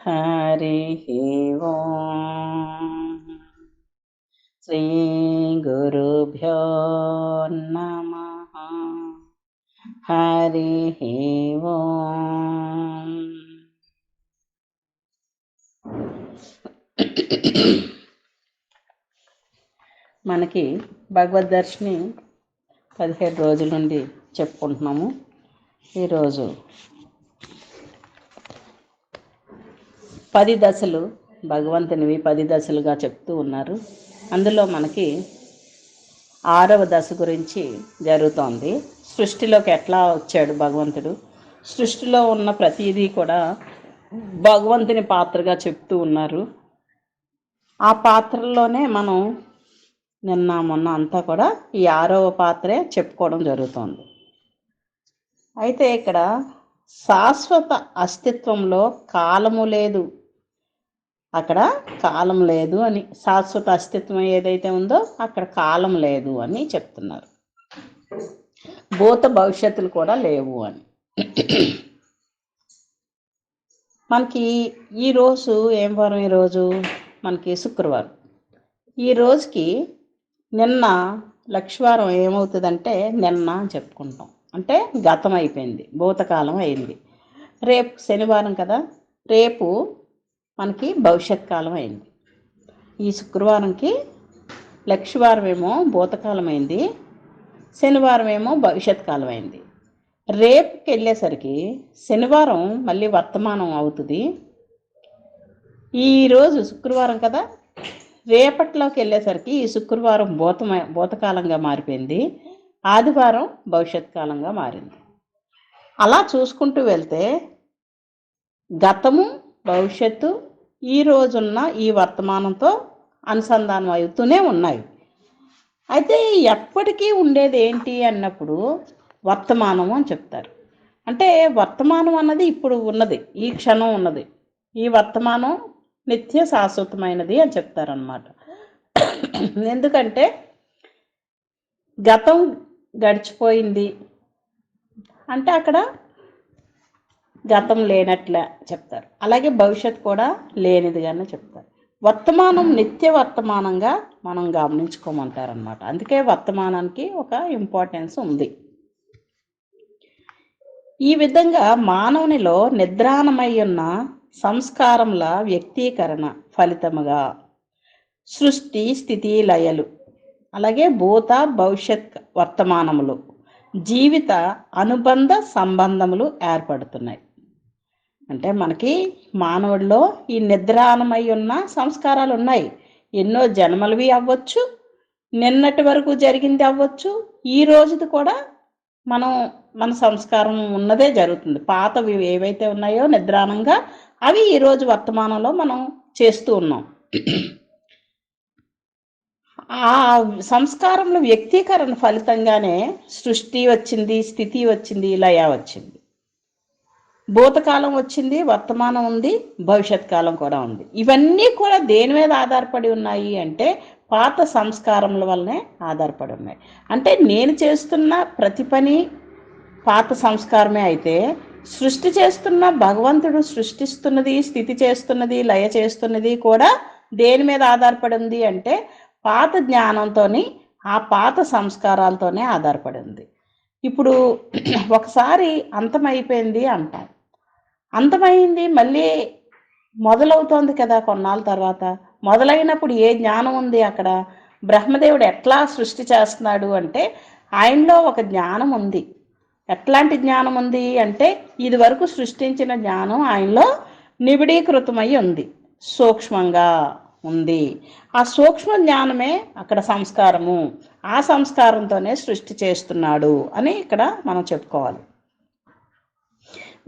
हरिः ओम् श्री गुरुभ्यो नमः। हरिः ओम्। మనకి భగవద్దర్శిని 17 రోజుల నుండి చెప్పుకుంటున్నాము. ఈరోజు 10 దశలు భగవంతునివి 10 దశలుగా చెప్తూ ఉన్నారు. అందులో మనకి 6వ దశ గురించి జరుగుతోంది. సృష్టిలోకి ఎట్లా వచ్చాడు భగవంతుడు, సృష్టిలో ఉన్న ప్రతిదీ కూడా భగవంతుని పాత్రగా చెప్తూ ఉన్నారు. ఆ పాత్రలోనే మనం నిన్న మొన్న అంతా కూడా ఈ 6వ పాత్రే చెప్పుకోవడం జరుగుతోంది. అయితే ఇక్కడ శాశ్వత అస్తిత్వంలో కాలము లేదు, అక్కడ కాలం లేదు అని, శాశ్వత అస్తిత్వం ఏదైతే ఉందో అక్కడ కాలం లేదు అని చెప్తున్నారు. భూత భవిష్యత్తులు కూడా లేవు అని. మనకి ఈరోజు ఏం వారం? ఈరోజు మనకి శుక్రవారం. ఈ రోజుకి నిన్న లక్షవారం ఏమవుతుందంటే నిన్న అని చెప్పుకుంటాం, అంటే గతం అయిపోయింది, భూతకాలం అయింది. రేపు శనివారం కదా, రేపు మనకి భవిష్యత్ కాలం అయింది. ఈ శుక్రవారంకి లక్షవారం ఏమో భూతకాలం అయింది, శనివారం ఏమో భవిష్యత్ కాలం అయింది. రేపుకి వెళ్ళేసరికి శనివారం మళ్ళీ వర్తమానం అవుతుంది. ఈరోజు శుక్రవారం కదా, రేపట్లోకి వెళ్ళేసరికి ఈ శుక్రవారం భూతకాలంగా మారిపోయింది, ఆదివారం భవిష్యత్ కాలంగా మారింది. అలా చూసుకుంటూ వెళ్తే గతము భవిష్యత్తు ఈ రోజున్న ఈ వర్తమానంతో అనుసంధానం అవుతూనే ఉన్నాయి. అయితే ఎప్పటికీ ఉండేది ఏంటి అన్నప్పుడు వర్తమానము అని చెప్తారు. అంటే వర్తమానం అన్నది ఇప్పుడు ఉన్నది, ఈ క్షణం ఉన్నది, ఈ వర్తమానం నిత్య శాశ్వతమైనది అని చెప్తారనమాట. ఎందుకంటే గతం గడిచిపోయింది అంటే అక్కడ గతం లేనట్లే చెప్తారు, అలాగే భవిష్యత్తు కూడా లేనిదిగానే చెప్తారు. వర్తమానం నిత్య వర్తమానంగా మనం గమనించుకోమంటారనమాట. అందుకే వర్తమానానికి ఒక ఇంపార్టెన్స్ ఉంది. ఈ విధంగా మానవునిలో నిద్రాణమై ఉన్న సంస్కారముల వ్యక్తీకరణ ఫలితముగా సృష్టి స్థితి లయలు, అలాగే భూత భవిష్యత్ వర్తమానములు, జీవిత అనుబంధ సంబంధములు ఏర్పడుతున్నాయి. అంటే మనకి మానవుడిలో ఈ నిద్రాణమై ఉన్న సంస్కారాలు ఉన్నాయి. ఎన్నో జన్మలవి అవ్వచ్చు, నిన్నటి వరకు జరిగింది అవ్వచ్చు, ఈ రోజుది కూడా మన సంస్కారం ఉన్నదే జరుగుతుంది. పాతవి ఏవైతే ఉన్నాయో నిద్రాణంగా అవి ఈరోజు వర్తమానంలో మనం చేస్తూ ఉన్నాం. ఆ సంస్కారంలో వ్యక్తీకరణ ఫలితంగానే సృష్టి వచ్చింది, స్థితి వచ్చింది, లయ వచ్చింది. భూతకాలం వచ్చింది, వర్తమానం ఉంది, భవిష్యత్ కాలం కూడా ఉంది. ఇవన్నీ కూడా దేని మీద ఆధారపడి ఉన్నాయి అంటే పాత సంస్కారముల వల్లనే ఆధారపడి ఉన్నాయి. అంటే నేను చేస్తున్న ప్రతి పని పాత సంస్కారమే అయితే, సృష్టి చేస్తున్న భగవంతుడు సృష్టిస్తున్నది, స్థితి చేస్తున్నది, లయ చేస్తున్నది కూడా దేని మీద ఆధారపడి ఉంది అంటే పాత జ్ఞానంతో, ఆ పాత సంస్కారాలతోనే ఆధారపడి ఉంది. ఇప్పుడు ఒకసారి అంతమైపోయింది అంటాం, అంతమైంది మళ్ళీ మొదలవుతోంది కదా కొన్నాళ్ళ తర్వాత. మొదలైనప్పుడు ఏ జ్ఞానం ఉంది అక్కడ? బ్రహ్మదేవుడు ఎట్లా సృష్టి చేస్తున్నాడు అంటే ఆయనలో ఒక జ్ఞానం ఉంది. ఎట్లాంటి జ్ఞానం ఉంది అంటే ఇది వరకు సృష్టించిన జ్ఞానం ఆయనలో నిబిడీకృతమై ఉంది, సూక్ష్మంగా ఉంది. ఆ సూక్ష్మ జ్ఞానమే అక్కడ సంస్కారము, ఆ సంస్కారంతోనే సృష్టి చేస్తున్నాడు అని ఇక్కడ మనం చెప్పుకోవాలి.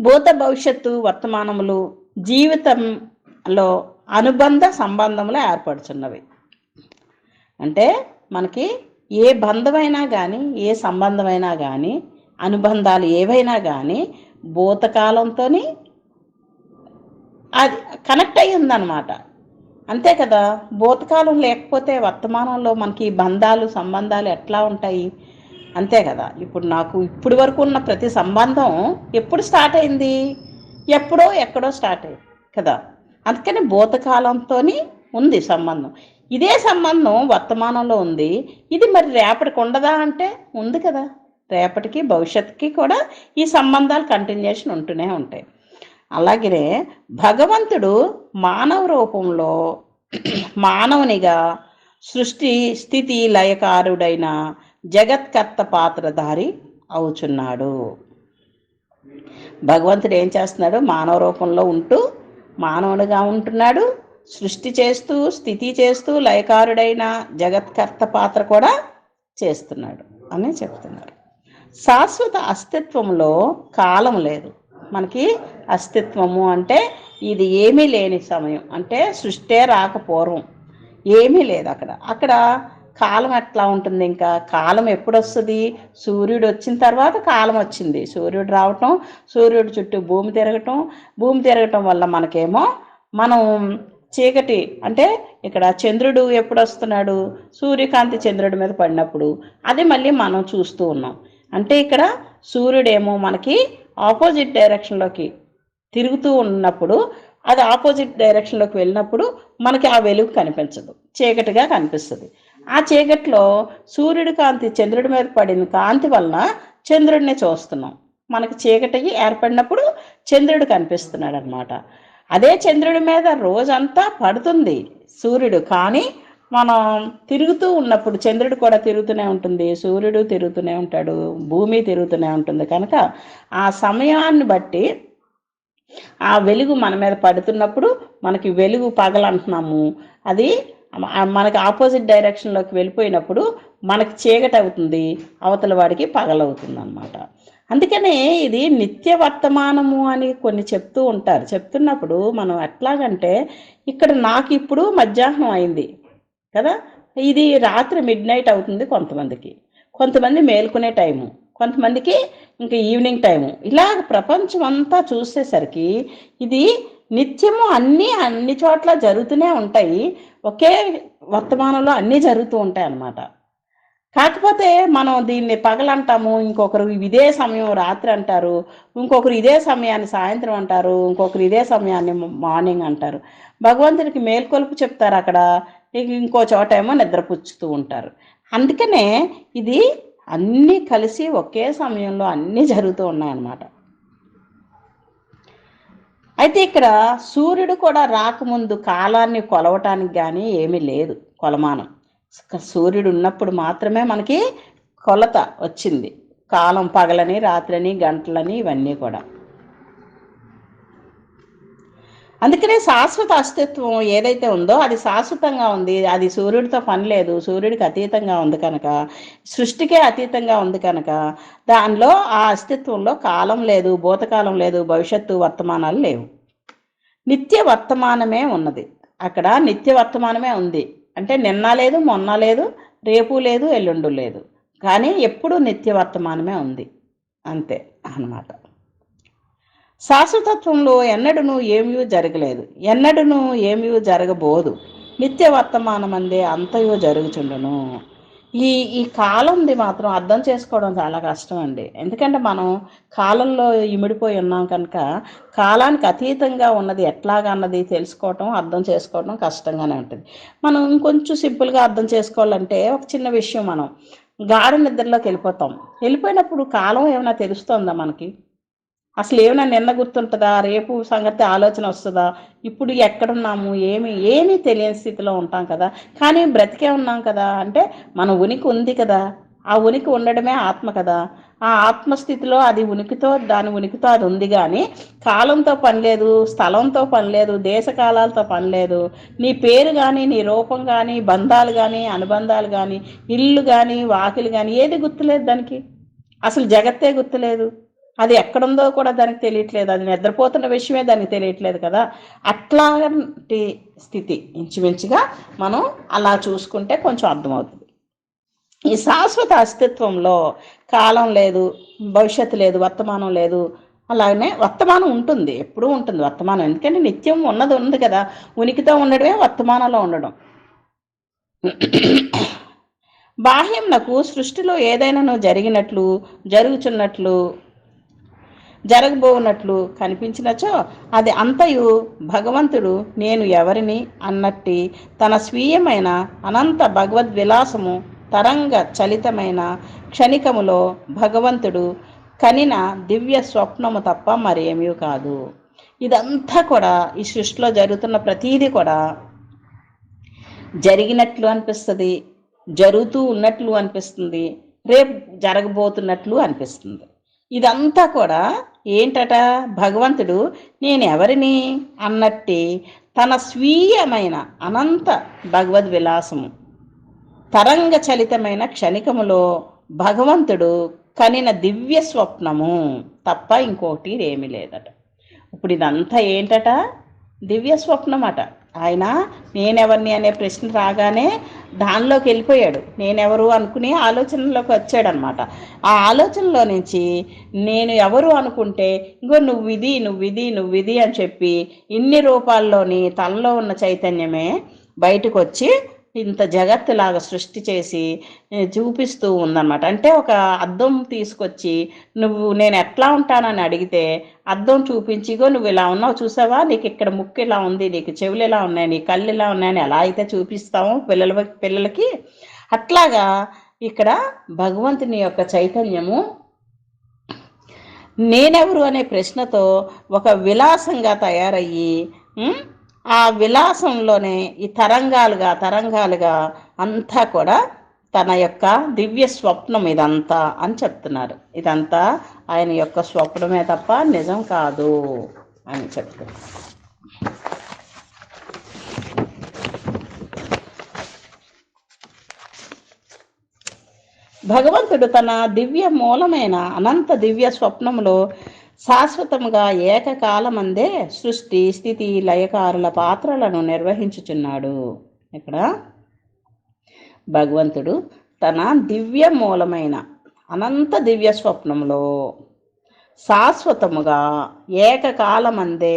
భూత భవిష్యత్తు వర్తమానములు జీవితంలో అనుబంధ సంబంధములు ఏర్పడుతున్నవి. అంటే మనకి ఏ బంధమైనా కానీ, ఏ సంబంధమైనా కానీ, అనుబంధాలు ఏవైనా కానీ భూతకాలంతో అది కనెక్ట్ అయ్యి ఉందన్నమాట. అంతే కదా, భూతకాలం లేకపోతే వర్తమానంలో మనకి బంధాలు సంబంధాలు ఎట్లా ఉంటాయి? అంతే కదా. ఇప్పుడు నాకు ఇప్పటి వరకు ఉన్న ప్రతి సంబంధం ఎప్పుడు స్టార్ట్ అయింది? ఎప్పుడో ఎక్కడో స్టార్ట్ అయింది కదా. అందుకని భూతకాలంతో ఉంది సంబంధం. ఇదే సంబంధం వర్తమానంలో ఉంది. ఇది మరి రేపటికి ఉండదా అంటే ఉంది కదా. రేపటికి భవిష్యత్తుకి కూడా ఈ సంబంధాలు కంటిన్యూషన్ ఉంటూనే ఉంటాయి. అలాగే భగవంతుడు మానవ రూపంలో మానవునిగా సృష్టి స్థితి లయకారుడైన జగత్కర్త పాత్రధారి అవుచున్నాడు. భగవంతుడు ఏం చేస్తున్నాడు? మానవ రూపంలో ఉంటూ మానవుడిగా ఉంటున్నాడు, సృష్టి చేస్తూ స్థితి చేస్తూ లయకారుడైన జగత్కర్త పాత్ర కూడా చేస్తున్నాడు అని చెప్తున్నారు. శాశ్వత అస్తిత్వంలో కాలం లేదు. మనకి అస్తిత్వము అంటే ఇది ఏమీ లేని సమయం, అంటే సృష్టే రాకపోవడం ఏమీ లేదు. అక్కడ కాలం ఎట్లా ఉంటుంది? ఇంకా కాలం ఎప్పుడు వస్తుంది? సూర్యుడు వచ్చిన తర్వాత కాలం వచ్చింది. సూర్యుడు రావటం, సూర్యుడు చుట్టూ భూమి తిరగటం వల్ల మనకేమో మనం చీకటి, అంటే ఇక్కడ చంద్రుడు ఎప్పుడు వస్తున్నాడు? సూర్యకాంతి చంద్రుడి మీద పడినప్పుడు అది మళ్ళీ మనం చూస్తూ ఉన్నాం. అంటే ఇక్కడ సూర్యుడేమో మనకి ఆపోజిట్ డైరెక్షన్లోకి తిరుగుతూ ఉన్నప్పుడు, అది ఆపోజిట్ డైరెక్షన్లోకి వెళ్ళినప్పుడు మనకి ఆ వెలుగు కనిపించదు, చీకటిగా కనిపిస్తుంది. ఆ చీకటిలో సూర్యుడి కాంతి చంద్రుడి మీద పడిన కాంతి వలన చంద్రుడిని చూస్తున్నాం. మనకి చీకటి ఏర్పడినప్పుడు చంద్రుడు కనిపిస్తున్నాడు అనమాట. అదే చంద్రుడి మీద రోజంతా పడుతుంది సూర్యుడు, కానీ మనం తిరుగుతూ ఉన్నప్పుడు చంద్రుడు కూడా తిరుగుతూనే ఉంటుంది, సూర్యుడు తిరుగుతూనే ఉంటాడు, భూమి తిరుగుతూనే ఉంటుంది. కనుక ఆ సమయాన్ని బట్టి ఆ వెలుగు మన మీద పడుతున్నప్పుడు మనకి వెలుగు పగలంటున్నాము, అది మనకి ఆపోజిట్ డైరెక్షన్లోకి వెళ్ళిపోయినప్పుడు మనకి చీకటి అవుతుంది, అవతల వాడికి పగలవుతుంది అన్నమాట. అందుకనే ఇది నిత్య వర్తమానము అని కొన్ని చెప్తూ ఉంటారు. చెప్తున్నప్పుడు మనం ఎట్లాగంటే, ఇక్కడ నాకు ఇప్పుడు మధ్యాహ్నం అయింది కదా, ఇది రాత్రి మిడ్-నైట్ అవుతుంది కొంతమంది మేల్కొనే టైము, కొంతమందికి ఇంకా ఈవినింగ్ టైము. ఇలా ప్రపంచం అంతా చూసేసరికి ఇది నిత్యము అన్ని చోట్ల జరుగుతూనే ఉంటాయి. ఒకే వర్తమానంలో అన్నీ జరుగుతూ ఉంటాయి అన్నమాట. కాకపోతే మనం దీన్ని పగలంటాము, ఇంకొకరు ఇదే సమయం రాత్రి అంటారు, ఇంకొకరు ఇదే సమయాన్ని సాయంత్రం అంటారు, ఇంకొకరు ఇదే సమయాన్ని మార్నింగ్ అంటారు. భగవంతుడికి మేల్కొలుపు చెప్తారు అక్కడ, ఇంకో చోట ఏమో నిద్రపుచ్చుతూ ఉంటారు. అందుకనే ఇది అన్నీ కలిసి ఒకే సమయంలో అన్నీ జరుగుతూ ఉన్నాయన్నమాట. అయితే ఇక్కడ సూర్యుడు కూడా రాకముందు కాలాన్ని కొలవటానికి కానీ ఏమీ లేదు కొలమానం. సూర్యుడు ఉన్నప్పుడు మాత్రమే మనకి కొలత వచ్చింది, కాలం పగలని రాత్రిని గంటలని ఇవన్నీ కూడా. అందుకనే శాశ్వత అస్తిత్వం ఏదైతే ఉందో అది శాశ్వతంగా ఉంది, అది సూర్యుడితో పని లేదు, సూర్యుడికి అతీతంగా ఉంది కనుక, సృష్టికే అతీతంగా ఉంది కనుక దానిలో ఆ అస్తిత్వంలో కాలం లేదు, భూతకాలం లేదు, భవిష్యత్తు వర్తమానాలు లేవు. నిత్య వర్తమానమే ఉన్నది. అక్కడ నిత్య వర్తమానమే ఉంది అంటే నిన్న లేదు, మొన్న లేదు, రేపు లేదు, ఎల్లుండు లేదు, కానీ ఎప్పుడు నిత్య వర్తమానమే ఉంది, అంతే అన్నమాట. శాశ్వతత్వంలో ఎన్నడూను ఏమీ జరగలేదు, ఎన్నడూను ఏమీ జరగబోదు, నిత్య వర్తమానమందే అంతయో జరుగుచుండును. ఈ కాలంది మాత్రం అర్థం చేసుకోవడం చాలా కష్టం అండి. ఎందుకంటే మనం కాలంలో ఇమిడిపోయి ఉన్నాం కనుక కాలానికి అతీతంగా ఉన్నది ఎట్లాగన్నది తెలుసుకోవటం, అర్థం చేసుకోవడం కష్టంగానే ఉంటుంది. మనం ఇంకొంచెం సింపుల్గా అర్థం చేసుకోవాలంటే, ఒక చిన్న విషయం, మనం గాఢ నిద్రలోకి వెళ్ళిపోయినప్పుడు కాలం ఏమైనా తెలుస్తుందా మనకి? అసలు ఏమైనా నిన్న గుర్తుంటుందా? రేపు సంగతి ఆలోచన వస్తుందా? ఇప్పుడు ఎక్కడున్నాము ఏమీ తెలియని స్థితిలో ఉంటాం కదా. కానీ బ్రతికే ఉన్నాం కదా, అంటే మన ఉనికి ఉంది కదా, ఆ ఉనికి ఉండడమే ఆత్మ కదా. ఆ ఆత్మస్థితిలో అది దాని ఉనికితో అది ఉంది. కానీ కాలంతో పని లేదు, స్థలంతో పని లేదు, దేశకాలాలతో పని లేదు. నీ పేరు కానీ, నీ రూపం కానీ, బంధాలు కానీ, అనుబంధాలు కానీ, ఇల్లు కానీ, వాకిలు కానీ ఏది గుర్తులేదు దానికి. అసలు జగత్తే గుర్తులేదు, అది ఎక్కడుందో కూడా దానికి తెలియట్లేదు, అది నిద్రపోతున్న విషయమే దానికి తెలియట్లేదు కదా. అట్లాంటి స్థితి ఇంచుమించుగా మనం అలా చూసుకుంటే కొంచెం అర్థమవుతుంది. ఈ శాశ్వత అస్తిత్వంలో కాలం లేదు, భవిష్యత్తు లేదు, వర్తమానం లేదు. అలాగనే వర్తమానం ఉంటుంది, ఎప్పుడూ ఉంటుంది వర్తమానం, ఎందుకంటే నిత్యం ఉన్నది ఉంది కదా. ఉనికితో ఉండడమే వర్తమానంలో ఉండడం. బాహ్యంనకు సృష్టిలో ఏదైనా జరుగుచున్నట్లు జరగబోనట్లు కనిపించినచో అది అంతయు భగవంతుడు నేను ఎవరిని అన్నట్టి తన స్వీయమైన అనంత భగవద్విలాసము తరంగ చలితమైన క్షణికములో భగవంతుడు కనిన దివ్య స్వప్నము తప్ప మరేమీ కాదు. ఇదంతా కూడా ఈ సృష్టిలో జరుగుతున్న ప్రతీది కూడా జరిగినట్లు అనిపిస్తుంది, జరుగుతూ ఉన్నట్లు అనిపిస్తుంది, రేపు జరగబోతున్నట్లు అనిపిస్తుంది. ఇదంతా కూడా ఏంటట, భగవంతుడు నేను ఎవరిని అన్నట్టి తన స్వీయమైన అనంత భగవద్విలాసము తరంగ చలితమైన క్షణికములో భగవంతుడు కనిన దివ్య స్వప్నము తప్ప ఇంకోటి ఏమీ లేదట. ఇప్పుడు ఇదంతా ఏంటట, దివ్య స్వప్నం అట. ఆయన నేనెవరిని అనే ప్రశ్న రాగానే దానిలోకి వెళ్ళిపోయాడు, నేనెవరు అనుకుని ఆలోచనలోకి వచ్చాడనమాట. ఆ ఆలోచనలో నుంచి నేను ఎవరు అనుకుంటే ఇంకో నువ్విది అని చెప్పి ఇన్ని రూపాల్లోని తనలో ఉన్న చైతన్యమే బయటకు వచ్చి ఇంత జగత్తులాగా సృష్టి చేసి చూపిస్తూ ఉందన్నమాట. అంటే ఒక అద్దం తీసుకొచ్చి నువ్వు నేను ఎట్లా ఉంటానని అడిగితే అద్దం చూపించిగో నువ్వు ఇలా ఉన్నావు చూసావా, నీకు ఇక్కడ ముక్కు ఇలా ఉంది, నీకు చెవులు ఇలా ఉన్నాయి, నీ కళ్ళు ఇలా ఉన్నాయని ఎలా అయితే చూపిస్తామో పిల్లలకి అట్లాగా ఇక్కడ భగవంతుని యొక్క చైతన్యము నేనెవరు అనే ప్రశ్నతో ఒక విలాసంగా తయారయ్యి ఆ విలాసంలోనే ఈ తరంగాలుగా అంతా కూడా తన యొక్క దివ్య స్వప్నం ఇదంతా అని చెప్తున్నారు. ఇదంతా ఆయన యొక్క స్వప్నమే తప్ప నిజం కాదు అని చెప్తున్నారు. భగవంతుడు తన దివ్య మూలమైన అనంత దివ్య స్వప్నములో శాశ్వతముగా ఏకకాలమందే సృష్టి స్థితి లయకారుల పాత్రలను నిర్వహించుచున్నాడు. ఇక్కడ భగవంతుడు తన దివ్య మూలమైన అనంత దివ్య స్వప్నంలో శాశ్వతముగా ఏకకాలమందే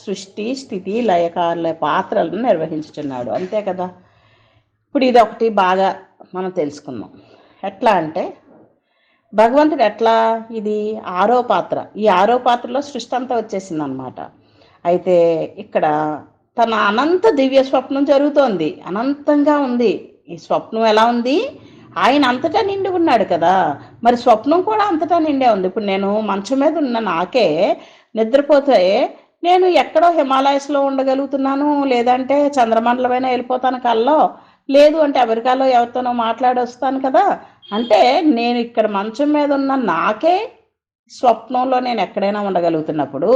సృష్టి స్థితి లయకారుల పాత్రలను నిర్వహించుచున్నాడు. అంతే కదా. ఇప్పుడు ఇది ఒకటి బాగా మనం తెలుసుకుందాం. ఎట్లా అంటే భగవంతుడు ఎట్లా, ఇది 6వ పాత్ర, ఈ 6వ పాత్రలో సృష్టి అంతా వచ్చేసింది అనమాట. అయితే ఇక్కడ తన అనంత దివ్య స్వప్నం జరుగుతోంది, అనంతంగా ఉంది. ఈ స్వప్నం ఎలా ఉంది, ఆయన అంతటా నిండి ఉన్నాడు కదా, మరి స్వప్నం కూడా అంతటా నిండే ఉంది. ఇప్పుడు నేను మంచం మీద ఉన్న నాకే నిద్రపోతే నేను ఎక్కడో హిమాలయస్లో ఉండగలుగుతున్నాను, లేదంటే చంద్రమండలమైనా వెళ్ళిపోతాను కల్లో, లేదు అంటే అమెరికాలో ఎవరితోనో మాట్లాడి వస్తాను కదా. అంటే నేను ఇక్కడ మంచం మీద ఉన్న నాకే స్వప్నంలో నేను ఎక్కడైనా ఉండగలుగుతున్నప్పుడు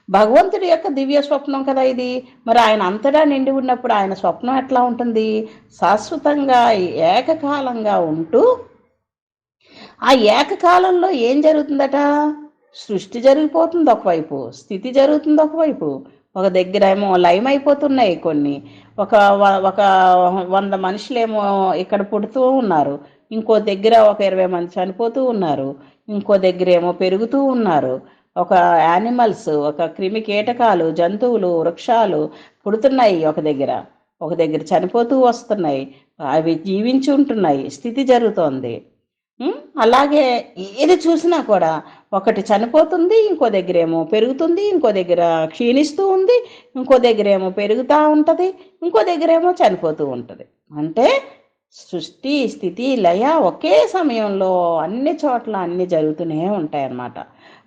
భగవంతుడి యొక్క దివ్య స్వప్నం కదా ఇది. మరి ఆయన అంతటా నిండి ఉన్నప్పుడు ఆయన స్వప్నం ఎట్లా ఉంటుంది, శాశ్వతంగా ఏకకాలంగా ఉంటూ ఆ ఏకకాలంలో ఏం జరుగుతుందట, సృష్టి జరిగిపోతుంది ఒకవైపు, స్థితి జరుగుతుంది ఒకవైపు, ఒక దగ్గర ఏమో లయం అయిపోతున్నాయి కొన్ని, ఒక 100 మనుషులేమో ఇక్కడ పుడుతూ ఉన్నారు, ఇంకో దగ్గర ఒక 20 మంది చనిపోతూ ఉన్నారు, ఇంకో దగ్గర ఏమో పెరుగుతూ ఉన్నారు. ఒక యానిమల్స్, ఒక క్రిమి కీటకాలు, జంతువులు, వృక్షాలు పుడుతున్నాయి, ఒక దగ్గర చనిపోతూ వస్తున్నాయి, అవి జీవించి ఉంటున్నాయి, స్థితి జరుగుతోంది. అలాగే ఏది చూసినా కూడా ఒకటి చనిపోతుంది, ఇంకో దగ్గర ఏమో పెరుగుతుంది, ఇంకో దగ్గర క్షీణిస్తూ ఉంది, ఇంకో దగ్గర ఏమో పెరుగుతూ ఉంటుంది, ఇంకో దగ్గర ఏమో చనిపోతూ ఉంటుంది. అంటే సృష్టి స్థితి లయ ఒకే సమయంలో అన్ని చోట్ల అన్నీ జరుగుతూనే ఉంటాయి అన్నమాట.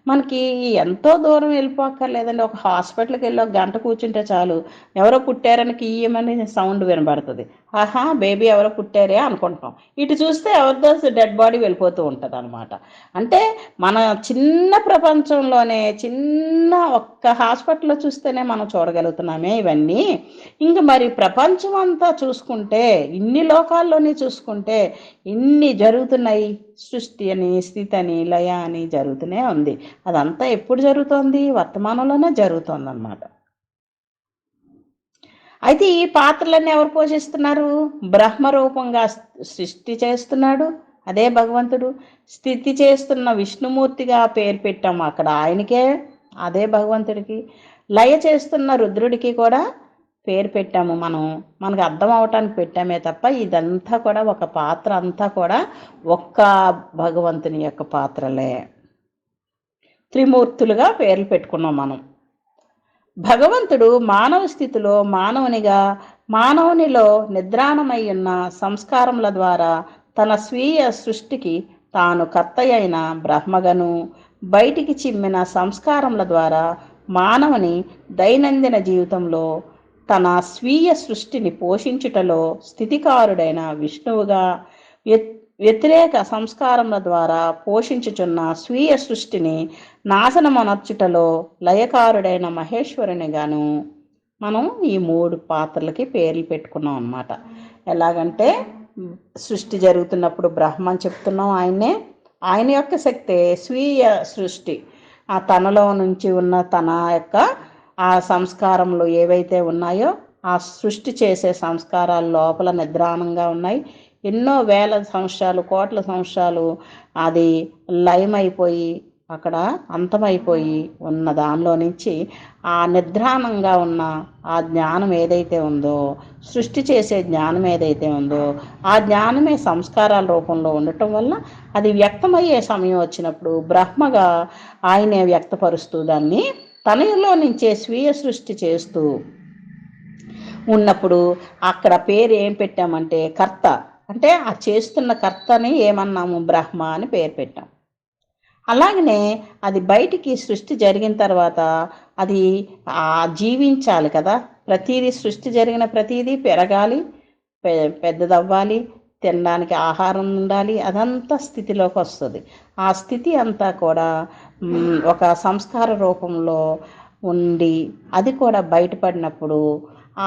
మనకి ఎంతో దూరం వెళ్ళిపోక్కర్లేదండి, ఒక హాస్పిటల్కి వెళ్ళి 1 గంట కూర్చుంటే చాలు, ఎవరో పుట్టారని కియ్యమని సౌండ్ వినబడుతుంది, ఆహా బేబీ ఎవరో పుట్టారే అనుకుంటాం, ఇటు చూస్తే ఎవరిదో డెడ్ బాడీ వెళ్ళిపోతూ ఉంటుంది అనమాట. అంటే మన చిన్న ప్రపంచంలోనే చిన్న ఒక్క హాస్పిటల్లో చూస్తేనే మనం చూడగలుగుతున్నామే ఇవన్నీ. ఇంక మరి ప్రపంచం అంతా చూసుకుంటే, ఇన్ని లోకాల్లోని చూసుకుంటే ఇన్ని జరుగుతున్నాయి, సృష్టి అని స్థితి అని లయ అని జరుగుతూనే ఉంది. అదంతా ఎప్పుడు జరుగుతోంది, వర్తమానంలోనే జరుగుతోంది అన్నమాట. అయితే ఈ పాత్రలన్నీ ఎవరు పోషిస్తున్నారు, బ్రహ్మరూపంగా సృష్టి చేస్తున్నాడు అదే భగవంతుడు, స్థితి చేస్తున్న విష్ణుమూర్తిగా పేరు పెట్టాము అక్కడ ఆయనకే, అదే భగవంతుడికి, లయ చేస్తున్న రుద్రుడికి కూడా పేరు పెట్టాము మనకు అర్థం అవటానికి పెట్టామే తప్ప ఇదంతా కూడా ఒక పాత్ర అంతా కూడా ఒక్క భగవంతుని యొక్క పాత్రలే. త్రిమూర్తులుగా పేర్లు పెట్టుకున్నాం మనం. భగవంతుడు మానవ స్థితిలో మానవునిగా, మానవునిలో నిద్రాణమై ఉన్న సంస్కారముల ద్వారా తన స్వీయ సృష్టికి తాను కర్త అయిన బ్రహ్మగను, బయటికి చిమ్మిన సంస్కారముల ద్వారా మానవుని దైనందిన జీవితంలో తన స్వీయ సృష్టిని పోషించుటలో స్థితికారుడైన విష్ణువుగా, వ్యతిరేక సంస్కారముల ద్వారా పోషించుచున్న స్వీయ సృష్టిని నాశనమనర్చుటలో లయకారుడైన మహేశ్వరునిగాను మనం ఈ 3 పాత్రలకి పేర్లు పెట్టుకున్నాం అన్నమాట. ఎలాగంటే సృష్టి జరుగుతున్నప్పుడు బ్రహ్మని చెప్తున్నాం, ఆయన యొక్క శక్తే స్వీయ సృష్టి, ఆ తనలో నుంచి ఉన్న తన యొక్క ఆ సంస్కారములు ఏవైతే ఉన్నాయో ఆ సృష్టి చేసే సంస్కారాలు లోపల నిద్రాణంగా ఉన్నాయి. ఎన్నో వేల సంవత్సరాలు, కోట్ల సంవత్సరాలు అది లయమైపోయి అక్కడ అంతమైపోయి ఉన్న దానిలో నుంచి ఆ నిద్రాణంగా ఉన్న ఆ జ్ఞానం ఏదైతే ఉందో, సృష్టి చేసే జ్ఞానం ఏదైతే ఉందో ఆ జ్ఞానమే సంస్కారాల రూపంలో ఉండటం వల్ల అది వ్యక్తమయ్యే సమయం వచ్చినప్పుడు బ్రహ్మగా ఆయనే వ్యక్తపరుస్తూ దాన్ని తనలో నుంచే స్వీయ సృష్టి చేస్తూ ఉన్నప్పుడు అక్కడ పేరు ఏం పెట్టామంటే కర్త. అంటే ఆ చేస్తున్న కర్తని ఏమన్నాము? బ్రహ్మ అని పేరు పెట్టాం. అలాగనే అది బయటికి సృష్టి జరిగిన తర్వాత అది జీవించాలి కదా. ప్రతీదీ సృష్టి జరిగిన ప్రతీదీ పెరగాలి, పెద్దదవ్వాలి, తినడానికి ఆహారం ఉండాలి, అదంతా స్థితిలోకి వస్తుంది. ఆ స్థితి అంతా కూడా ఒక సంస్కార రూపంలో ఉండి అది కూడా బయటపడినప్పుడు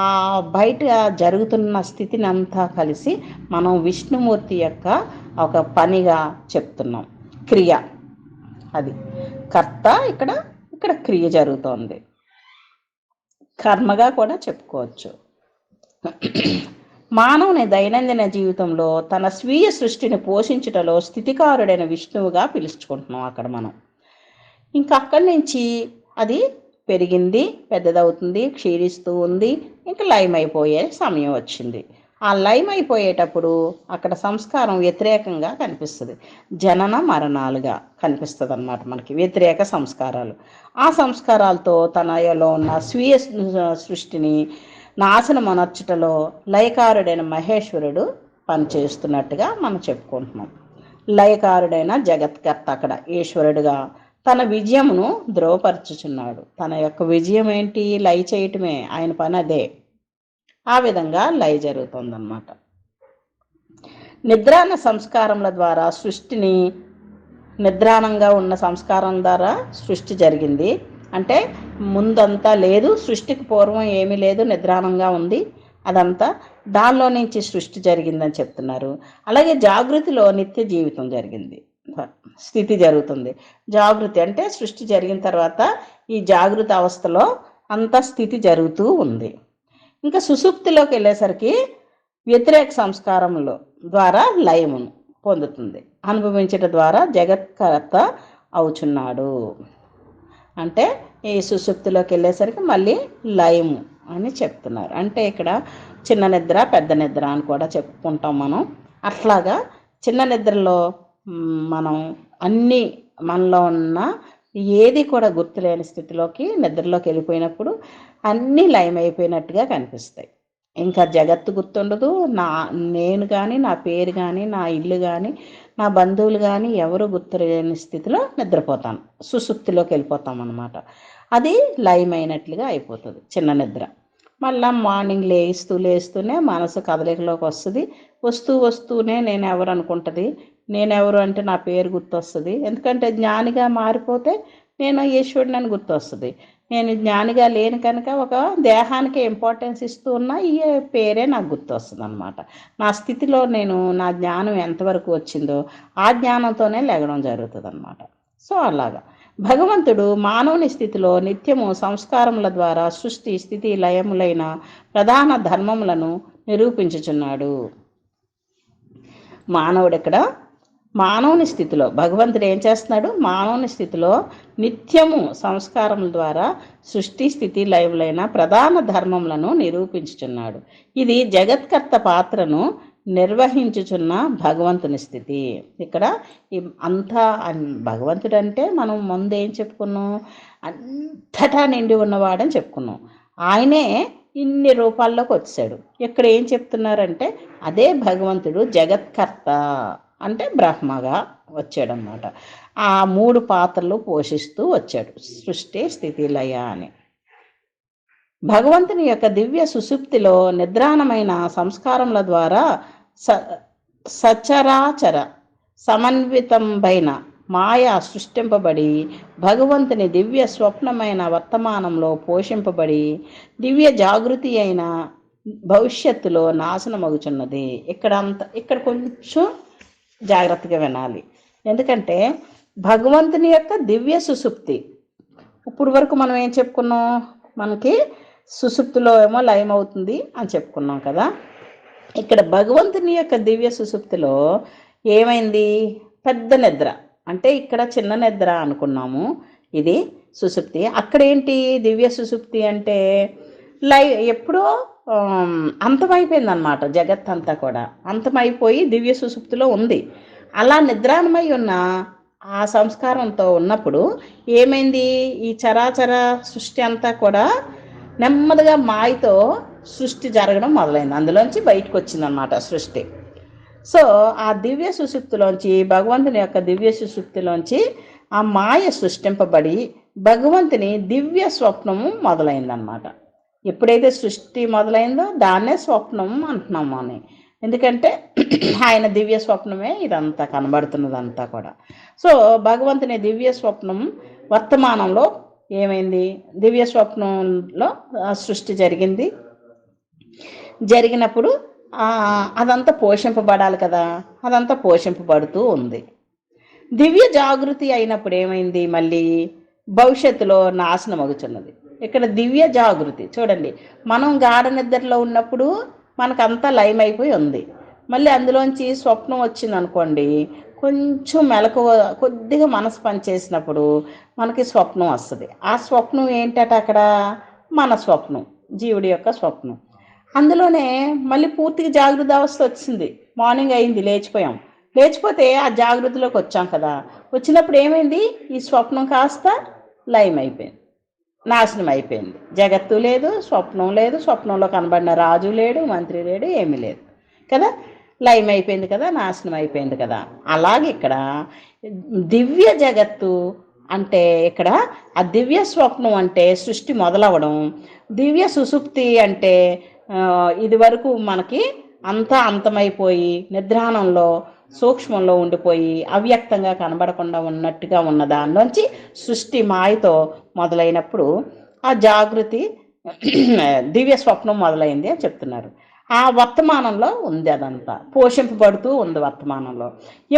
ఆ బయట జరుగుతున్న స్థితిని అంతా కలిసి మనం విష్ణుమూర్తి యొక్క ఒక పనిగా చెప్తున్నాం. క్రియ అది కర్త, ఇక్కడ క్రియ జరుగుతోంది, కర్మగా కూడా చెప్పుకోవచ్చు. మానవుని దైనందిన జీవితంలో తన స్వీయ సృష్టిని పోషించుటలో స్థితికారుడైన విష్ణువుగా పిలుచుకుంటున్నాం అక్కడ మనం. ఇంకా అక్కడి నుంచి అది పెరిగింది, పెద్దదవుతుంది, క్షీణిస్తూ ఉంది, ఇంకా లయమైపోయే సమయం వచ్చింది. ఆ లయమైపోయేటప్పుడు అక్కడ సంస్కారం వ్యతిరేకంగా కనిపిస్తుంది, జనన మరణాలుగా కనిపిస్తుంది అన్నమాట మనకి, వ్యతిరేక సంస్కారాలు. ఆ సంస్కారాలతో తనలో ఉన్న స్వీయ సృష్టిని నాశనమనర్చుటలో లయకారుడైన మహేశ్వరుడు పనిచేస్తున్నట్టుగా మనం చెప్పుకుంటున్నాం. లయకారుడైన జగత్కర్త అక్కడ ఈశ్వరుడుగా తన విజయమును ధ్రువపరచుచున్నాడు. తన యొక్క విజయం ఏంటి? లయ చేయటమే ఆయన పని, అదే. ఆ విధంగా లయ జరుగుతుందన్నమాట. నిద్రాణ సంస్కారముల ద్వారా సృష్టిని, నిద్రాణంగా ఉన్న సంస్కారం ద్వారా సృష్టి జరిగింది. అంటే ముందంతా లేదు, సృష్టికి పూర్వం ఏమీ లేదు, నిద్రాణంగా ఉంది అదంతా. దానిలో నుంచి సృష్టి జరిగిందని చెప్తున్నారు. అలాగే జాగృతిలో నిత్య జీవితం జరిగింది, స్థితి జరుగుతుంది. జాగృతి అంటే సృష్టి జరిగిన తర్వాత ఈ జాగృతి అవస్థలో అంత స్థితి జరుగుతూ ఉంది. ఇంకా సుషుప్తిలోకి వెళ్ళేసరికి వ్యతిరేక సంస్కారముల ద్వారా లయమును పొందుతుంది, అనుభవించడం ద్వారా జగత్కర్త అవుచున్నాడు. అంటే ఈ సుషుప్తిలోకి వెళ్ళేసరికి మళ్ళీ లయము అని చెప్తున్నారు. అంటే ఇక్కడ చిన్న నిద్ర, పెద్ద నిద్ర అని కూడా చెప్పుకుంటాం మనం. అట్లాగా చిన్న నిద్రలో మనం అన్నీ మనలో ఉన్న ఏది కూడా గుర్తులేని స్థితిలోకి, నిద్రలోకి వెళ్ళిపోయినప్పుడు అన్నీ లయమైపోయినట్టుగా కనిపిస్తాయి. ఇంకా జగత్తు గుర్తుండదు, నేను కానీ, నా పేరు కానీ, నా ఇల్లు కానీ, నా బంధువులు కానీ ఎవరు గుర్తులేని స్థితిలో నిద్రపోతాను, సుషుప్తిలోకి వెళ్ళిపోతాం అన్నమాట. అది లయమైనట్లుగా అయిపోతుంది చిన్న నిద్ర. మళ్ళీ మార్నింగ్ లేస్తూనే మనసు కదలికలోకి వస్తూనే నేను ఎవరు అనుకుంటుంది, నేనెవరు అంటే నా పేరు గుర్తొస్తుంది. ఎందుకంటే జ్ఞానిగా మారిపోతే నేను ఈశ్వరుడు అని గుర్తొస్తుంది. నేను జ్ఞానిగా లేను కనుక ఒక దేహానికి ఇంపార్టెన్స్ ఇస్తూ ఉన్నా ఈ పేరే నాకు గుర్తొస్తుంది అన్నమాట. నా స్థితిలో నా జ్ఞానం ఎంతవరకు వచ్చిందో ఆ జ్ఞానంతోనే లెగడం జరుగుతుంది అన్నమాట. సో అలాగా భగవంతుడు మానవుని స్థితిలో నిత్యము సంస్కారముల ద్వారా సృష్టి, స్థితి, లయములైన ప్రధాన ధర్మములను నిరూపించుచున్నాడు. మానవుని స్థితిలో భగవంతుడు ఏం చేస్తున్నాడు? మానవుని స్థితిలో నిత్యము సంస్కారముల ద్వారా సృష్టి, స్థితి, లయములైన ప్రధాన ధర్మములను నిరూపించుచున్నాడు. ఇది జగత్కర్త పాత్రను నిర్వహించుచున్న భగవంతుని స్థితి. ఇక్కడ అంతా భగవంతుడు అంటే మనం ముందు ఏం చెప్పుకున్నాం, అంతటా నిండి ఉన్నవాడని చెప్పుకున్నాం. ఆయనే ఇన్ని రూపాల్లోకి వచ్చాడు. ఇక్కడ ఏం చెప్తున్నారంటే అదే భగవంతుడు జగత్కర్త అంటే బ్రహ్మగా వచ్చాడనమాట. ఆ 3 పాత్రలు పోషిస్తూ వచ్చాడు, సృష్టి స్థితి లయ అని. భగవంతుని యొక్క దివ్య సుషుప్తిలో నిద్రాణమైన సంస్కారముల ద్వారా సచరాచర సమన్వితంపైన మాయ సృష్టింపబడి భగవంతుని దివ్య స్వప్నమైన వర్తమానంలో పోషింపబడి దివ్య జాగృతి అయిన భవిష్యత్తులో నాశనమగుచున్నది. ఇక్కడ కొంచెం జాగ్రత్తగా వినాలి. ఎందుకంటే భగవంతుని యొక్క దివ్య సుషుప్తి, ఇప్పుడు వరకు మనం ఏం చెప్పుకున్నాం, మనకి సుషుప్తిలో ఏమో లయమవుతుంది అని చెప్పుకున్నాం కదా. ఇక్కడ భగవంతుని యొక్క దివ్య సుషుప్తిలో ఏమైంది, పెద్ద నిద్ర అంటే ఇక్కడ చిన్న నిద్ర అనుకున్నాము, ఇది సుషుప్తి. అక్కడేంటి దివ్య సుషుప్తి అంటే ఎప్పుడో అంతమైపోయిందనమాట. జగత్ అంతా కూడా అంతమైపోయి దివ్య సుషుప్తిలో ఉంది. అలా నిద్రాణమై ఉన్న ఆ సంస్కారంతో ఉన్నప్పుడు ఏమైంది, ఈ చరాచర సృష్టి అంతా కూడా నెమ్మదిగా మాయతో సృష్టి జరగడం మొదలైంది. అందులోంచి బయటకు వచ్చిందనమాట సృష్టి. సో ఆ దివ్య సుషుప్తిలోంచి, భగవంతుని యొక్క దివ్య సుషుప్తిలోంచి ఆ మాయ సృష్టింపబడి భగవంతుని దివ్య స్వప్నము మొదలైందనమాట. ఎప్పుడైతే సృష్టి మొదలైందో దాన్నే స్వప్నం అంటున్నాము అని. ఎందుకంటే ఆయన దివ్య స్వప్నమే ఇదంతా కనబడుతున్నదంతా కూడా. సో భగవంతుని దివ్య స్వప్నం వర్తమానంలో ఏమైంది, దివ్య స్వప్నంలో సృష్టి జరిగింది. జరిగినప్పుడు అదంతా పోషింపబడాలి కదా, అదంతా పోషింపబడుతూ ఉంది. దివ్య జాగృతి అయినప్పుడు ఏమైంది, మళ్ళీ భవిష్యత్తులో నాశనం అగుచున్నది. ఇక్కడ దివ్య జాగృతి చూడండి, మనం గాఢ నిద్రలో ఉన్నప్పుడు మనకంతా లయమైపోయి ఉంది. మళ్ళీ అందులోంచి స్వప్నం వచ్చింది అనుకోండి, కొంచెం మెలకువ కొద్దిగా మనసు పనిచేసినప్పుడు మనకి స్వప్నం వస్తుంది. ఆ స్వప్నం ఏంటట, అక్కడ మన స్వప్నం, జీవుడి యొక్క స్వప్నం. అందులోనే మళ్ళీ పూర్తిగా జాగృత అవస్థ వచ్చింది. మార్నింగ్ అయింది, లేచిపోయాం. లేచిపోతే ఆ జాగృతిలోకి వచ్చాం కదా. వచ్చినప్పుడు ఏమైంది, ఈ స్వప్నం కాస్త లయం అయిపోయింది, నాశనం అయిపోయింది. జగత్తు లేదు, స్వప్నం లేదు, స్వప్నంలో కనబడిన రాజు లేడు, మంత్రి లేడు, ఏమీ లేదు కదా. లయం అయిపోయింది కదా, నాశనం అయిపోయింది కదా. అలాగే ఇక్కడ దివ్య జగత్తు అంటే ఇక్కడ ఆ దివ్య స్వప్నం అంటే సృష్టి మొదలవడం, దివ్య సుషుప్తి అంటే ఇది వరకు మనకి అంతా అంతమైపోయి నిద్రాణంలో సూక్ష్మంలో ఉండిపోయి అవ్యక్తంగా కనబడకుండా ఉన్నట్టుగా ఉన్న దానిలోంచి సృష్టి మాయతో మొదలైనప్పుడు ఆ జాగృతి దివ్య స్వప్నం మొదలైంది అని చెప్తున్నారు. ఆ వర్తమానంలో ఉంది, అదంతా పోషింపబడుతూ ఉంది వర్తమానంలో.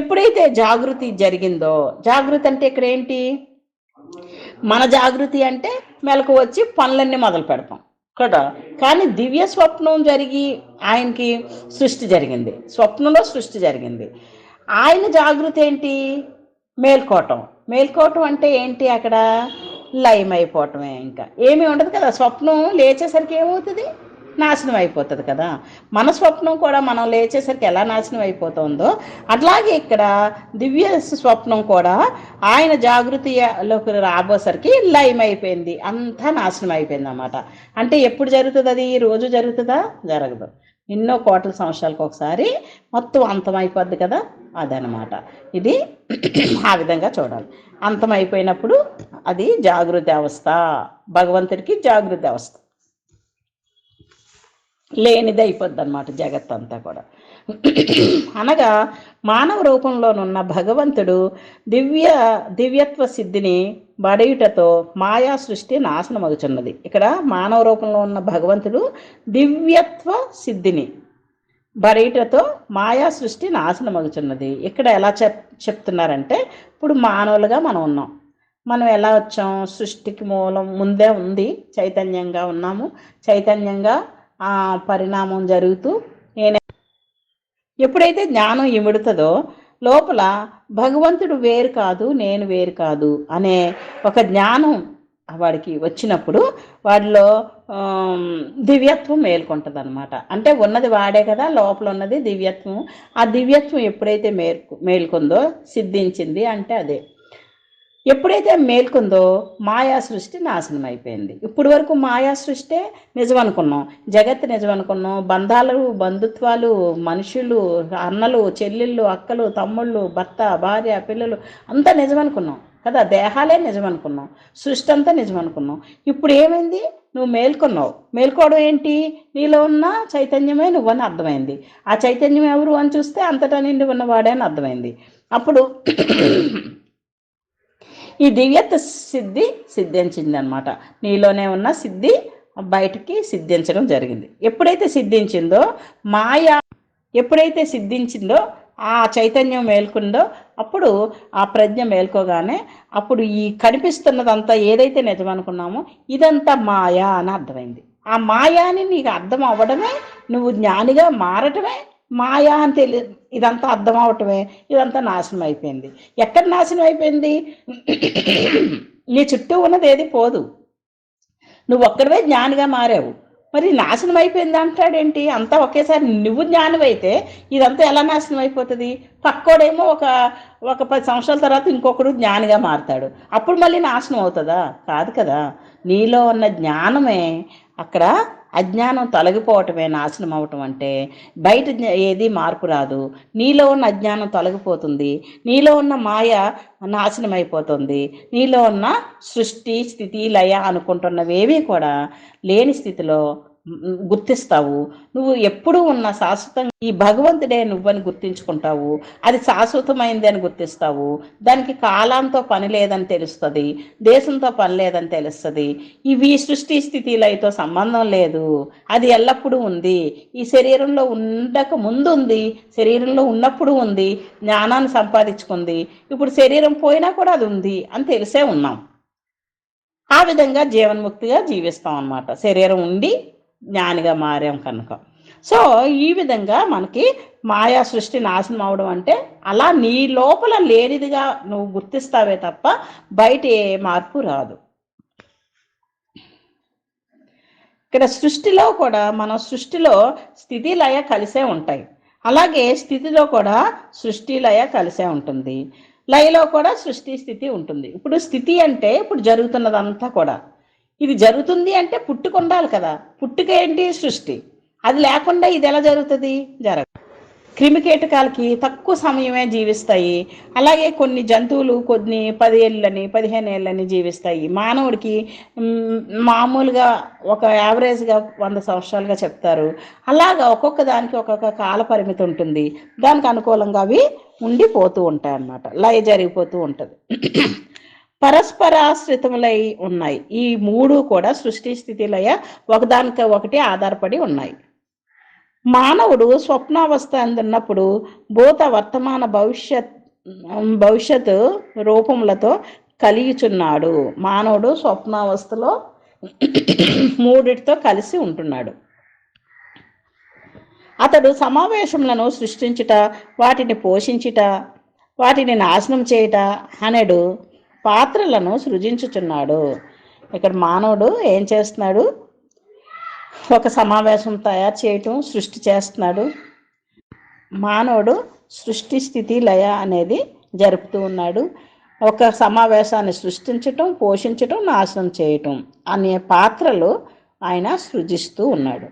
ఎప్పుడైతే జాగృతి జరిగిందో, జాగృతి అంటే ఇక్కడ ఏంటి, మన జాగృతి అంటే మెలకు వచ్చి పనులన్నీ మొదలు పెడతాం కదా. కానీ దివ్య స్వప్నం జరిగి ఆయనకి సృష్టి జరిగింది, స్వప్నంలో సృష్టి జరిగింది. ఆయన జాగృతి ఏంటి, మేల్కోవటం. మేల్కోవటం అంటే ఏంటి, అక్కడ లయం అయిపోవటమే, ఇంకా ఏమీ ఉండదు కదా. స్వప్నం లేచేసరికి ఏమవుతుంది, నాశనం అయిపోతుంది కదా. మన స్వప్నం కూడా మనం లేచేసరికి ఎలా నాశనం అయిపోతుందో అట్లాగే ఇక్కడ దివ్య స్వప్నం కూడా ఆయన జాగృతిలోకి రాబోసరికి లయం అయిపోయింది, అంతా నాశనం అయిపోయింది అన్నమాట. అంటే ఎప్పుడు జరుగుతుంది, అది రోజు జరుగుతుందా, జరగదు. ఎన్నో కోట్ల సంవత్సరాలకు ఒకసారి మొత్తం అంతమైపోద్ది కదా, అదనమాట. ఇది ఆ విధంగా చూడాలి. అంతమైపోయినప్పుడు అది జాగృతి అవస్థ, భగవంతుడికి జాగృతి అవస్థ లేనిది అయిపోద్ది అనమాట జగత్ అంతా కూడా. అనగా మానవ రూపంలోనున్న భగవంతుడు దివ్యత్వ సిద్ధిని బడయుటతో మాయా సృష్టి నాశనమగుచున్నది. ఇక్కడ మానవ రూపంలో ఉన్న భగవంతుడు దివ్యత్వ సిద్ధిని బడయుటతో మాయా సృష్టి నాశనమగుచున్నది. ఇక్కడ ఎలా చెప్తున్నారంటే, ఇప్పుడు మానవులుగా మనం ఉన్నాం. మనం ఎలా వచ్చాం, సృష్టికి మూలం ముందే ఉంది, చైతన్యంగా ఉన్నాము. చైతన్యంగా పరిణామం జరుగుతూ ఎప్పుడైతే జ్ఞానం ఇముడుతుందో లోపల భగవంతుడు వేరు కాదు, నేను వేరు కాదు అనే ఒక జ్ఞానం వాడికి వచ్చినప్పుడు వాడిలో దివ్యత్వం మేల్కొంటుంది అనమాట. అంటే ఉన్నది వాడే కదా, లోపల ఉన్నది దివ్యత్వం. ఆ దివ్యత్వం ఎప్పుడైతే మేల్కొందో సిద్ధించింది అంటే అదే. ఎప్పుడైతే మేల్కొందో మాయా సృష్టి నాశనం అయిపోయింది. ఇప్పటి వరకు మాయా సృష్టి నిజం అనుకున్నాం, జగత్ నిజం అనుకున్నాం, బంధాలు బంధుత్వాలు, మనుషులు, అన్నలు చెల్లెళ్ళు అక్కలు తమ్ముళ్ళు భర్త భార్య పిల్లలు అంతా నిజం అనుకున్నాం కదా, దేహాలే నిజం అనుకున్నాం, సృష్టి అంతా నిజం అనుకున్నాం. ఇప్పుడు ఏమైంది? నువ్వు మేల్కొన్నావు. మేల్కోవడం ఏంటి? నీలో ఉన్న చైతన్యమే నువ్వని అర్థమైంది. ఆ చైతన్యం ఎవరు అని చూస్తే అంతటా నిండి ఉన్నవాడే అని అర్థమైంది. అప్పుడు ఈ దివ్యత్వ సిద్ధి సిద్ధించింది అనమాట. నీలోనే ఉన్న సిద్ధి బయటికి సిద్ధించడం జరిగింది. ఎప్పుడైతే సిద్ధించిందో మాయా, ఎప్పుడైతే సిద్ధించిందో ఆ చైతన్యం మేల్కొందో అప్పుడు ఆ ప్రజ్ఞ మేల్కోగానే అప్పుడు ఈ కనిపిస్తున్నదంతా ఏదైతే నిజమనుకున్నామో ఇదంతా మాయా అని అర్థమైంది. ఆ మాయాని నీకు అర్థం అవ్వడమే, నువ్వు జ్ఞానిగా మారటమే మాయా అని ఇదంతా అర్థం అవటమే, ఇదంతా నాశనం అయిపోయింది. ఎక్కడ నాశనం అయిపోయింది? నీ చుట్టూ ఉన్నది ఏది పోదు, నువ్వు ఒక్కడవే జ్ఞానిగా మారావు. మరి నాశనం అయిపోయింది అంటాడేంటి? అంతా ఒకేసారి నువ్వు జ్ఞానమైతే ఇదంతా ఎలా నాశనం అయిపోతుంది? పక్కోడేమో ఒక ఒక 10 సంవత్సరాల తర్వాత ఇంకొకడు జ్ఞానిగా మారుతాడు, అప్పుడు మళ్ళీ నాశనం అవుతుందా? కాదు కదా. నీలో ఉన్న జ్ఞానమే అక్కడ అజ్ఞానం తొలగిపోవటమే నాశనం అవటం అంటే. బయట ఏది మార్పు రాదు, నీలో ఉన్న అజ్ఞానం తొలగిపోతుంది, నీలో ఉన్న మాయ నాశనం అయిపోతుంది, నీలో ఉన్న సృష్టి స్థితి లయ అనుకుంటున్నవేవి కూడా లేని స్థితిలో గుర్తిస్తావు. నువ్వు ఎప్పుడూ ఉన్న శాశ్వతంగా ఈ భగవంతుడే నువ్వని గుర్తించుకుంటావు. అది శాశ్వతమైంది అని గుర్తిస్తావు. దానికి కాలంతో పని లేదని తెలుస్తుంది, దేశంతో పని లేదని తెలుస్తుంది. ఇవి సృష్టి స్థితిలతో సంబంధం లేదు, అది ఎల్లప్పుడూ ఉంది. ఈ శరీరంలో ఉండక ముందు ఉంది, శరీరంలో ఉన్నప్పుడు ఉంది, జ్ఞానాన్ని సంపాదించుకుంది. ఇప్పుడు శరీరం పోయినా కూడా అది ఉంది అని తెలిసే ఉన్నాం. ఆ విధంగా జీవన్ముక్తిగా జీవిస్తాం అన్నమాట, శరీరం ఉండి జ్ఞానిగా మారాం కనుక. సో ఈ విధంగా మనకి మాయా సృష్టి నాశనం అవడం అంటే అలా నీ లోపల లేనిదిగా నువ్వు గుర్తిస్తావే తప్ప బయట ఏ మార్పు రాదు. ఇక్కడ సృష్టిలో కూడా మనం సృష్టిలో స్థితి లయ కలిసే ఉంటాయి. అలాగే స్థితిలో కూడా సృష్టి లయ కలిసే ఉంటుంది, లయలో కూడా సృష్టి స్థితి ఉంటుంది. ఇప్పుడు స్థితి అంటే ఇప్పుడు జరుగుతున్నదంతా కూడా, ఇది జరుగుతుంది అంటే పుట్టుక ఉండాలి కదా. పుట్టుక ఏంటి? సృష్టి. అది లేకుండా ఇది ఎలా జరుగుతుంది? జరగదు. క్రిమికీటకాలకి తక్కువ సమయమే జీవిస్తాయి, అలాగే కొన్ని జంతువులు కొన్ని 10 ఏళ్ళని 15 ఏళ్ళని జీవిస్తాయి. మానవుడికి మామూలుగా ఒక యావరేజ్గా 100 సంవత్సరాలుగా చెప్తారు. అలాగా ఒక్కొక్క దానికి ఒక్కొక్క కాల పరిమితి ఉంటుంది, దానికి అనుకూలంగా అవి ఉండిపోతూ ఉంటాయి అన్నమాట, లయ జరిగిపోతూ ఉంటుంది. పరస్పరాశ్రితములై ఉన్నాయి ఈ మూడు కూడా, సృష్టి స్థితి లయ ఒకదానితో ఒకటి ఆధారపడి ఉన్నాయి. మానవుడు స్వప్నావస్థ అందున్నప్పుడు భూత వర్తమాన భవిష్యత్ రూపములతో కలిగిచున్నాడు. మానవుడు స్వప్నావస్థలో మూడిటితో కలిసి ఉంటున్నాడు. అతడు సమావేశములను సృష్టించుట, వాటిని పోషించుట, వాటిని నాశనం చేయుట అనేడు పాత్రలను సృజించుచున్నాడు. ఇక్కడ మానవుడు ఏం చేస్తున్నాడు? ఒక సమావేశం తయారు చేయటం, సృష్టి చేస్తున్నాడు. మానవుడు సృష్టి స్థితి లయ అనేది జరుపుతూ ఉన్నాడు. ఒక సమావేశాన్ని సృష్టించటం, పోషించటం, నాశనం చేయటం అనే పాత్రలు ఆయన సృజిస్తూ ఉన్నాడు.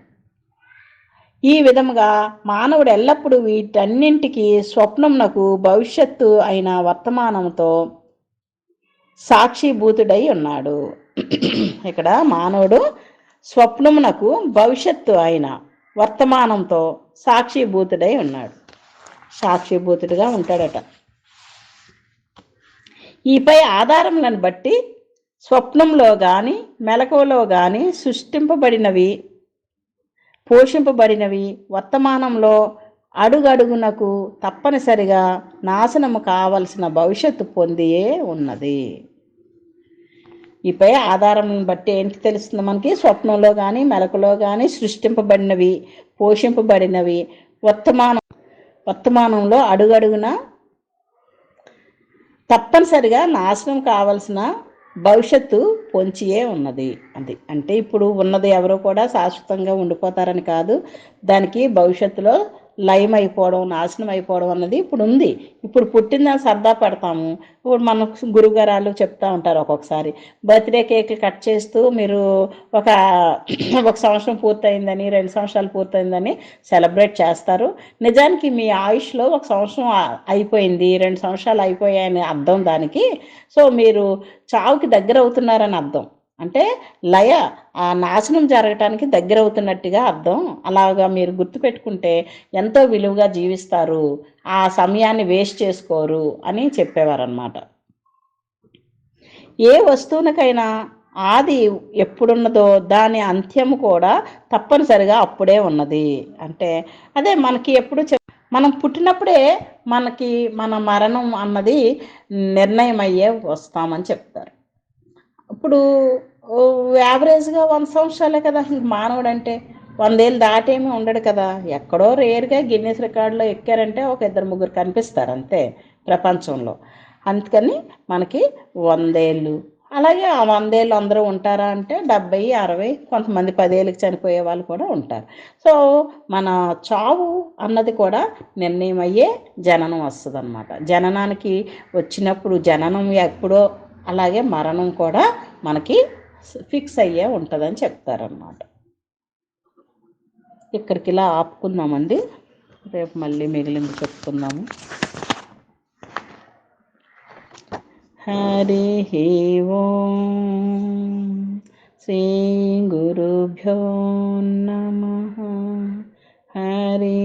ఈ విధముగా మానవుడు ఎల్లప్పుడూ వీటన్నింటికి స్వప్నమునకు భవిష్యత్తు అయిన వర్తమానంతో సాక్షిభూతుడై ఉన్నాడు. ఇక్కడ మానవుడు స్వప్నమునకు భవిష్యత్తు అయిన వర్తమానంతో సాక్షిభూతుడై ఉన్నాడు, సాక్షిభూతుడిగా ఉంటాడట. ఈపై ఆధారములను బట్టి స్వప్నంలో కానీ మెలకువలో కానీ సృష్టింపబడినవి, పోషింపబడినవి వర్తమానంలో అడుగడుగునకు తప్పనిసరిగా నాశనము కావలసిన భవిష్యత్తు పొందియే ఉన్నది. ఈపై ఆధారములను బట్టి ఏంటి తెలుస్తుంది మనకి? స్వప్నంలో కానీ మెలకులో కానీ సృష్టింపబడినవి, పోషింపబడినవి వర్తమానంలో అడుగడుగున తప్పనిసరిగా నాశనం కావలసిన భవిష్యత్తు పొంచియే ఉన్నది. అది అంటే ఇప్పుడు ఉన్నది ఎవరో కూడా శాశ్వతంగా ఉండిపోతారని కాదు, దానికి భవిష్యత్తులో లయం అయిపోవడం, నాశనం అయిపోవడం అన్నది ఇప్పుడు ఉంది. ఇప్పుడు పుట్టిందని సరదా పెడతాము. ఇప్పుడు మన గురుగారాలు చెప్తా ఉంటారు ఒక్కొక్కసారి, బర్త్డే కేక్లు కట్ చేస్తూ మీరు ఒక ఒక సంవత్సరం పూర్తయిందని, 2 సంవత్సరాలు పూర్తయిందని సెలబ్రేట్ చేస్తారు. నిజానికి మీ ఆయుష్లో ఒక సంవత్సరం అయిపోయింది, 2 సంవత్సరాలు అయిపోయాయని అర్థం దానికి. సో మీరు చావుకి దగ్గర అవుతున్నారని అర్థం. అంటే లయ, ఆ నాశనం జరగటానికి దగ్గర అవుతున్నట్టుగా అర్థం. అలాగా మీరు గుర్తుపెట్టుకుంటే ఎంతో విలువగా జీవిస్తారు, ఆ సమయాన్ని వేస్ట్ చేసుకోరు అని చెప్పేవారనమాట. ఏ వస్తువునికైనా ఆది ఎప్పుడున్నదో దాని అంత్యం కూడా తప్పనిసరిగా అప్పుడే ఉన్నది. అంటే అదే మనకి ఎప్పుడు మనం పుట్టినప్పుడే మనకి మన మరణం అన్నది నిర్ణయం అయ్యే వస్తామని చెప్తారు. ఇప్పుడు యావరేజ్గా 100 సంవత్సరాలే కదా ఇంక మానవుడు అంటే. 100 ఏళ్ళు దాటేమీ ఉండడు కదా. ఎక్కడో రేర్గా గిన్నెస్ రికార్డులో ఎక్కారంటే ఒక 2 ముగ్గురు కనిపిస్తారు అంతే ప్రపంచంలో. అందుకని మనకి 100 ఏళ్ళు. అలాగే ఆ 100 ఏళ్ళు అందరూ ఉంటారా అంటే 70, 60, కొంతమంది 10 ఏళ్ళకి చనిపోయే వాళ్ళు కూడా ఉంటారు. సో మన చావు అన్నది కూడా నిర్ణయం అయ్యే జననం వస్తుంది అనమాట. జననానికి వచ్చినప్పుడు జననం ఎప్పుడో, అలాగే మరణం కూడా మనకి ఫిక్స్ అయ్యే ఉంటుందని చెప్తారన్నమాట. ఇక్కడికి ఇలా ఆపుకుందామండి. రేపు మళ్ళీ మిగిలింది చెప్పుకుందాము. హరి ఓం శ్రీ గురుభ్యో నమః. హరి